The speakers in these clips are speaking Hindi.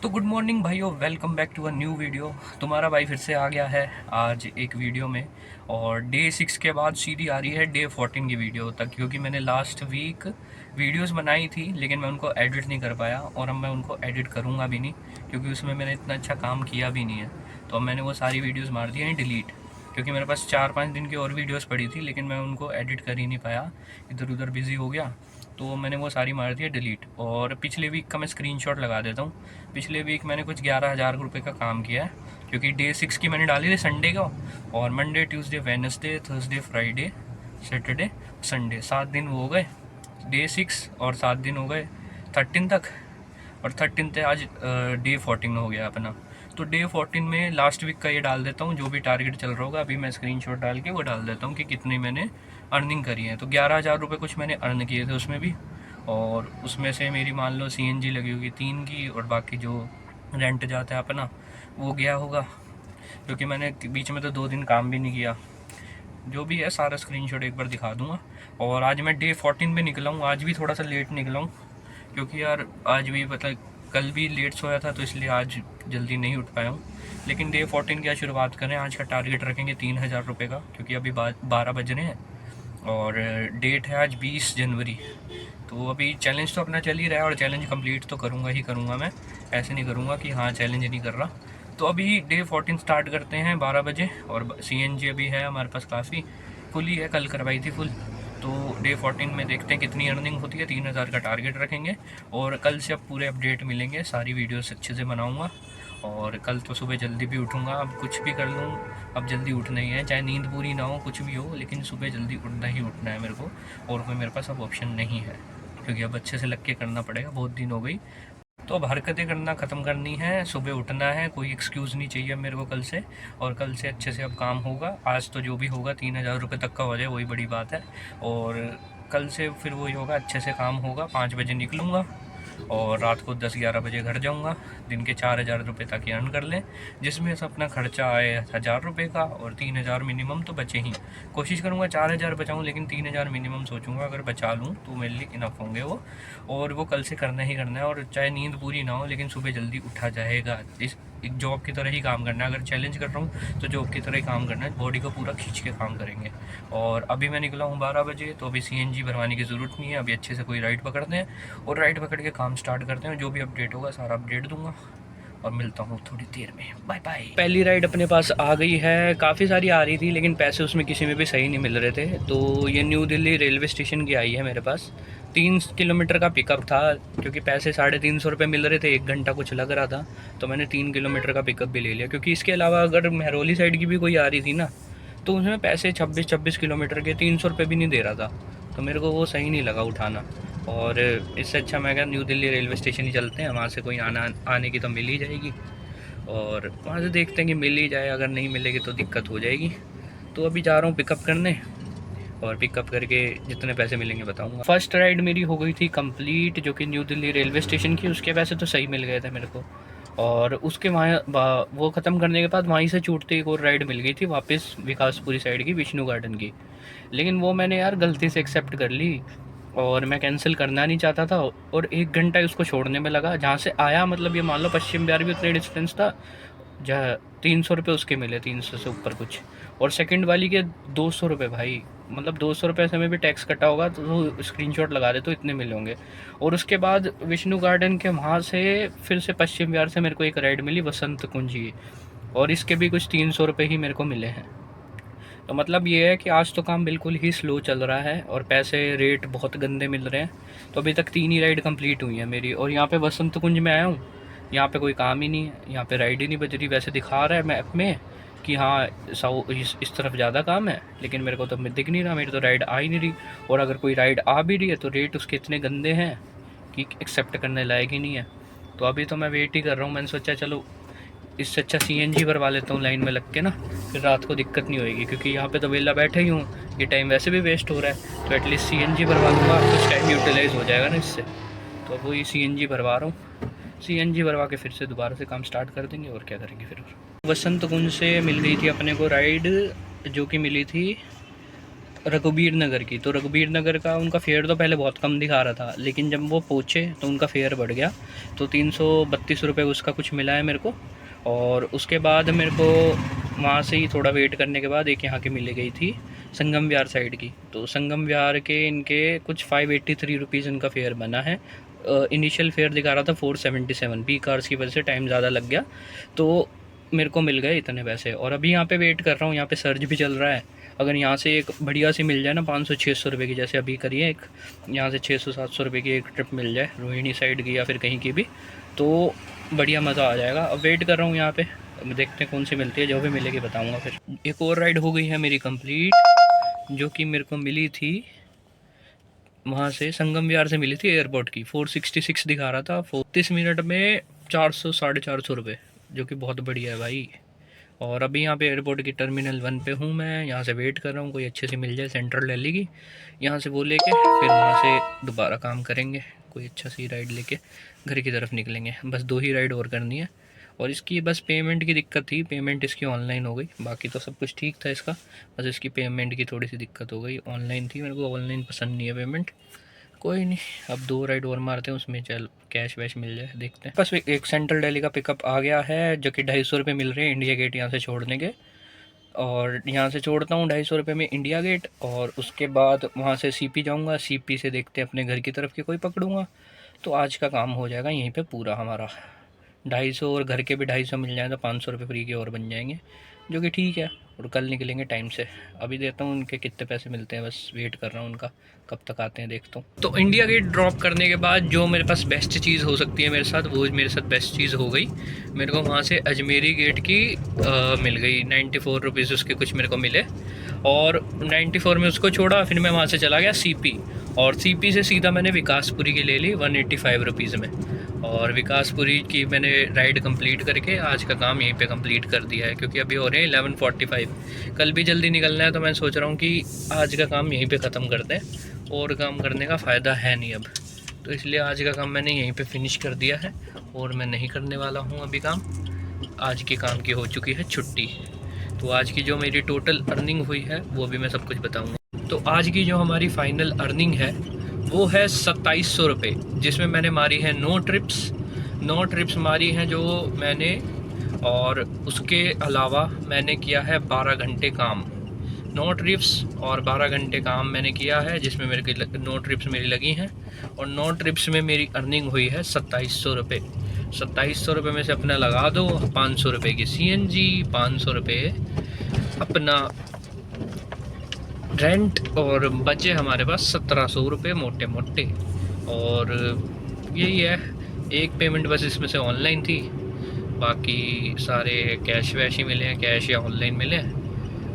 तो गुड मॉर्निंग भाइयों, welcome back to a new video. तुम्हारा भाई फिर से आ गया है आज एक वीडियो में। और डे 6 के बाद सीधी आ रही है डे 14 की वीडियो तक, क्योंकि मैंने लास्ट वीक वीडियोस बनाई थी लेकिन मैं उनको एडिट नहीं कर पाया, और अब मैं उनको एडिट करूँगा भी नहीं क्योंकि उसमें मैंने इतना अच्छा काम किया भी नहीं है। तो अब मैंने वो सारी वीडियोज़ मार दी हैं डिलीट, क्योंकि मेरे पास 4-5 दिन की और वीडियोस पड़ी थी लेकिन मैं उनको एडिट कर ही नहीं पाया, इधर उधर बिज़ी हो गया। तो मैंने वो सारी मार दी है डिलीट। और पिछले वीक का मैं स्क्रीनशॉट लगा देता हूँ। पिछले वीक मैंने कुछ 11,000 रुपये का काम किया है, क्योंकि डे 6 की मैंने डाली थी संडे को, और Monday Tuesday Wednesday Thursday Friday Saturday Sunday 7 दिन वो हो गए डे 6, और 7 दिन हो गए 13 तक। और 13 से आज डे 14 हो गया अपना। तो डे 14 में लास्ट वीक का ये डाल देता हूँ, जो भी टारगेट चल रहा होगा। अभी मैं स्क्रीनशॉट डाल के वो डाल देता हूँ कि कितनी मैंने अर्निंग करी है। तो 11,000 रुपये कुछ मैंने अर्न किए थे उसमें भी, और उसमें से मेरी मान लो CNG लगी होगी 3 की, और बाकी जो रेंट जाता है अपना वो गया होगा, क्योंकि मैंने बीच में तो 2 दिन काम भी नहीं किया। जो भी है सारा स्क्रीनशॉट एक बार दिखा दूंगा। और आज मैं डे 14 पे निकला हूँ, आज भी थोड़ा सा लेट निकला हूँ, क्योंकि यार आज भी पता कल भी लेट सोया था तो इसलिए आज जल्दी नहीं उठ पाया हूँ। लेकिन डे 14 की आज शुरुआत करें। आज का टारगेट रखेंगे 3,000 रुपये का, क्योंकि अभी 12 बज रहे हैं और डेट है आज 20 जनवरी। तो अभी चैलेंज तो अपना चल ही रहा है, और चैलेंज कंप्लीट तो करूँगा ही करूँगा मैं। ऐसे नहीं करूँगा कि हाँ चैलेंज नहीं कर रहा। तो अभी डे 14 स्टार्ट करते हैं 12 बजे, और CNG अभी है हमारे पास काफ़ी, फुल ही है, कल करवाई थी फुल। तो डे 14 में देखते हैं कितनी अर्निंग होती है। 3,000 का टारगेट रखेंगे, और कल से अब पूरे अपडेट मिलेंगे, सारी वीडियोस अच्छे से बनाऊँगा। और कल तो सुबह जल्दी भी उठूँगा, अब कुछ भी कर लूँ, अब जल्दी उठना ही है, चाहे नींद पूरी ना हो कुछ भी हो, लेकिन सुबह जल्दी उठना ही उठना है मेरे को। और कोई मेरे पास अब ऑप्शन नहीं है, क्योंकि अब अच्छे से लग के करना पड़ेगा, बहुत दिन हो गई। तो अब हरकतें करना ख़त्म करनी है, सुबह उठना है, कोई एक्सक्यूज़ नहीं चाहिए मेरे को कल से। और कल से अच्छे से अब काम होगा। आज तो जो भी होगा 3,000 रुपये तक का हो जाए वही बड़ी बात है। और कल से फिर वही होगा, अच्छे से काम होगा। 5 बजे निकलूँगा और रात को 10-11 बजे घर जाऊंगा। दिन के 4,000 रुपये ताकि अर्न कर लें, जिसमें से अपना खर्चा आए 1,000 रुपये का, और 3,000 मिनिमम तो बचे ही। कोशिश करूँगा 4,000 बचाऊँ, लेकिन 3,000 मिनिमम सोचूंगा, अगर बचा लूँ तो मेरे लिए इनफ होंगे वो। और वो कल से करना ही करना है, और चाहे नींद पूरी ना हो लेकिन सुबह जल्दी उठा जाएगा। इस एक जॉब की तरह ही काम करना है। अगर चैलेंज कर रहा हूँ तो जॉब की तरह ही काम करना है, बॉडी को पूरा खींच के काम करेंगे। और अभी मैं निकला हूँ 12 बजे, तो अभी CNG भरवाने की ज़रूरत नहीं है। अभी अच्छे से कोई राइड पकड़ते हैं और राइड पकड़ के काम स्टार्ट करते हैं। जो भी अपडेट होगा सारा अपडेट दूंगा, और मिलता हूँ थोड़ी देर में। Bye bye. पहली राइड अपने पास आ गई है, काफ़ी सारी आ रही थी लेकिन पैसे उसमें किसी में भी सही नहीं मिल रहे थे। तो ये न्यू दिल्ली रेलवे स्टेशन की आई है मेरे पास। 3 किलोमीटर का पिकअप था, क्योंकि पैसे 350 रुपये मिल रहे थे, 1 घंटा कुछ लग रहा था, तो मैंने 3 किलोमीटर का पिकअप भी ले लिया। क्योंकि इसके अलावा अगर महरौली साइड की भी कोई आ रही थी ना, तो उसमें पैसे 26-26 किलोमीटर के 300 रुपये भी नहीं दे रहा था, तो मेरे को वो सही नहीं लगा उठाना। और इससे अच्छा मैं क्या, न्यू दिल्ली रेलवे स्टेशन ही चलते हैं, वहाँ से कोई आने की तो मिल ही जाएगी, और वहाँ से देखते हैं कि मिल ही जाए, अगर नहीं मिलेगी तो दिक्कत हो जाएगी। तो अभी जा रहा हूँ पिकअप करने, और पिकअप करके जितने पैसे मिलेंगे बताऊँगा। फर्स्ट राइड मेरी हो गई थी कंप्लीट, जो कि न्यू दिल्ली रेलवे स्टेशन की। उसके पैसे तो सही मिल गए थे मेरे को, और उसके वहाँ वो ख़त्म करने के बाद वहीं से छूटते एक और राइड मिल गई थी वापस विकासपुरी साइड की, विष्णु गार्डन की। लेकिन वो मैंने यार गलती से एक्सेप्ट कर ली, और मैं कैंसिल करना नहीं चाहता था, और 1 घंटा उसको छोड़ने में लगा। जहाँ से आया, मतलब ये मान लो पश्चिम बिहार भी उतने डिस्टेंस था, जहाँ 300 रुपये उसके मिले, 300 से ऊपर कुछ। और सेकंड वाली के 200 रुपये भाई, मतलब 200 रुपये से में भी टैक्स कटा होगा, तो स्क्रीनशॉट लगा दे तो इतने मिले होंगे। और उसके बाद विष्णु गार्डन के वहाँ से फिर से पश्चिम बिहार से मेरे को एक राइड मिली वसंत कुंज की, और इसके भी कुछ 300 रुपये ही मेरे को मिले हैं। तो मतलब ये है कि आज तो काम बिल्कुल ही स्लो चल रहा है, और पैसे रेट बहुत गंदे मिल रहे हैं। तो अभी तक 3 ही राइड कंप्लीट हुई है मेरी। और यहाँ पे वसंत कुंज में आया हूँ, यहाँ पे कोई काम ही नहीं है, यहाँ पे राइड ही नहीं बज रही। वैसे दिखा रहा है मैप में कि हाँ इस तरफ ज़्यादा काम है, लेकिन मेरे को तो दिख नहीं रहा, मेरी तो राइड आ ही नहीं रही। और अगर कोई राइड आ भी रही है तो रेट उसके इतने गंदे हैं कि एक्सेप्ट करने लायक ही नहीं है। तो अभी तो मैं वेट ही कर रहा हूँ। मैंने सोचा चलो इससे अच्छा CNG भरवा लेता हूँ लाइन में लग के ना, फिर रात को दिक्कत नहीं होएगी, क्योंकि यहाँ पे तो वेला बैठा ही हूँ, ये टाइम वैसे भी वेस्ट हो रहा है। तो एटलीस्ट CNG भरवा दूँगा, कुछ टाइम यूटिलाइज़ हो जाएगा ना इससे। तो अब वही CNG भरवा रहा हूँ। CNG भरवा के फिर से दोबारा से काम स्टार्ट कर देंगे, और क्या करेंगे फिर। वसंत कुंज से मिल गई थी अपने को राइड, जो कि मिली थी रघुबीर नगर की। तो रघुबीर नगर का उनका फेयर तो पहले बहुत कम दिखा रहा था, लेकिन जब वो पहुँचे तो उनका फेयर बढ़ गया। तो 332 रुपये उसका कुछ मिला है मेरे को। और उसके बाद मेरे को वहाँ से ही थोड़ा वेट करने के बाद एक यहाँ की मिल गई थी संगम विहार साइड की। तो संगम विहार के इनके कुछ 583 रुपीज़ इनका फेयर बना है। इनिशियल फेयर दिखा रहा था 477, पी कार्स की वजह से टाइम ज़्यादा लग गया, तो मेरे को मिल गए इतने पैसे। और अभी यहाँ पे वेट कर रहा हूँ, यहाँ पे सर्च भी चल रहा है। अगर यहाँ से एक बढ़िया सी मिल जाए ना 500-600 रुपये की, जैसे अभी करिए, एक यहाँ से 600-700 रुपये की एक ट्रिप मिल जाए रोहिणी साइड की या फिर कहीं की भी, तो बढ़िया मज़ा आ जाएगा। अब वेट कर रहा हूँ यहाँ पे, अब देखते हैं कौन सी मिलती है, जो भी मिलेगी बताऊँगा। फिर एक और राइड हो गई है मेरी कंप्लीट, जो कि मेरे को मिली थी वहाँ से संगम विहार से मिली थी एयरपोर्ट की। 466 दिखा रहा था, 30 मिनट में 400-450 रुपये, जो कि बहुत बढ़िया है भाई। और अभी यहाँ पे एयरपोर्ट की टर्मिनल 1 पे हूँ मैं, यहाँ से वेट कर रहा हूँ कोई अच्छे से मिल जाए सेंट्रल दिल्ली की, यहाँ से वो लेके फिर वहाँ से दोबारा काम करेंगे, कोई अच्छा सी राइड लेके घर की तरफ निकलेंगे। बस 2 ही राइड और करनी है। और इसकी बस पेमेंट की दिक्कत थी, पेमेंट इसकी ऑनलाइन हो गई, बाकी तो सब कुछ ठीक था इसका, बस इसकी पेमेंट की थोड़ी सी दिक्कत हो गई। ऑनलाइन थी, मेरे को ऑनलाइन पसंद नहीं है पेमेंट। कोई नहीं, अब 2 राइड और मारते हैं, उसमें चल कैश वैश मिल जाए, देखते हैं। बस एक सेंट्रल दिल्ली का पिकअप आ गया है, जो कि 250 रुपये मिल रहे हैं इंडिया गेट यहाँ से छोड़ने के। और यहाँ से छोड़ता हूँ 250 रुपये में इंडिया गेट, और उसके बाद वहाँ से सीपी जाऊँगा, सीपी से देखते हैं अपने घर की तरफ की कोई पकड़ूँगा। तो आज का काम हो जाएगा यहीं पे पूरा हमारा। 250 और घर के भी 250 मिल जाए तो 500 रुपये फ्री के और बन जाएंगे, जो कि ठीक है। और कल निकलेंगे टाइम से। अभी देखता हूँ उनके कितने पैसे मिलते हैं, बस वेट कर रहा हूँ उनका कब तक आते हैं, देखता हूँ। तो इंडिया गेट ड्रॉप करने के बाद जो मेरे पास बेस्ट चीज़ हो सकती है मेरे साथ, वो मेरे साथ बेस्ट चीज़ हो गई। मेरे को वहाँ से अजमेरी गेट की मिल गई 94 रुपीज़, उसके कुछ मेरे को मिले। और 94 में उसको छोड़ा, फिर मैं वहाँ से चला गया सीपी, और सीपी से सीधा मैंने विकासपुरी की ले ली 185 रुपीज़ में। और विकासपुरी की मैंने राइड कंप्लीट करके आज का काम यहीं पे कंप्लीट कर दिया है, क्योंकि अभी हो रहे हैं 11:45। कल भी जल्दी निकलना है, तो मैं सोच रहा हूँ कि आज का काम यहीं पे ख़त्म कर दें, और काम करने का फ़ायदा है नहीं अब। तो इसलिए आज का काम मैंने यहीं पे फिनिश कर दिया है, और मैं नहीं करने वाला हूँ अभी काम। आज के काम की हो चुकी है छुट्टी। तो आज की जो मेरी टोटल अर्निंग हुई है वो भी मैं सब कुछ बताऊँगा। तो आज की जो हमारी फ़ाइनल अर्निंग है वो है 2700 रुपये, जिसमें मैंने मारी है 9 ट्रिप्स मारी हैं जो मैंने। और उसके अलावा मैंने किया है 12 घंटे काम। 9 ट्रिप्स और 12 घंटे काम मैंने किया है, जिसमें मेरे 9 ट्रिप्स मेरी लगी हैं। और 9 ट्रिप्स में मेरी अर्निंग हुई है 2700 रुपये। 2700 रुपये में से अपना लगा दो 500 रुपये की CNG, 500 रुपये अपना रेंट, और बचे हमारे पास 1700 रुपये मोटे मोटे। और यही है, एक पेमेंट बस इसमें से ऑनलाइन थी, बाकी सारे कैश वैश ही मिले हैं, कैश या ऑनलाइन मिले हैं।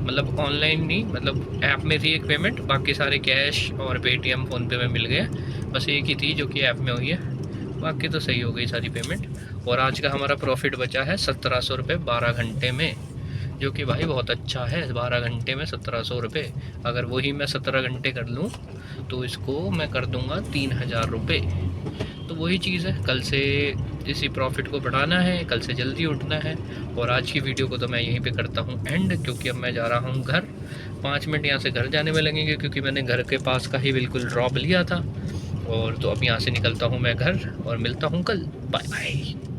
मतलब ऑनलाइन नहीं, मतलब ऐप में थी एक पेमेंट, बाकी सारे कैश और पेटीएम फ़ोनपे में मिल गए। बस एक ही थी जो कि ऐप में हुई है, बाकी तो सही हो गई सारी पेमेंट। और आज का हमारा प्रॉफिट बचा है 1700 रुपये 12 घंटे में, जो कि भाई बहुत अच्छा है। 12 घंटे में 1700 रुपये, अगर वही मैं 17 घंटे कर लूँ तो इसको मैं कर दूँगा 3000 रुपये। तो वही चीज़ है, कल से इसी प्रॉफिट को बढ़ाना है, कल से जल्दी उठना है। और आज की वीडियो को तो मैं यहीं पे करता हूँ एंड, क्योंकि अब मैं जा रहा हूँ घर। 5 मिनट यहाँ से घर जाने में लगेंगे, क्योंकि मैंने घर के पास का ही बिल्कुल ड्रॉप लिया था। और तो अब यहाँ से निकलता हूँ मैं घर, और मिलता हूँ कल। Bye bye.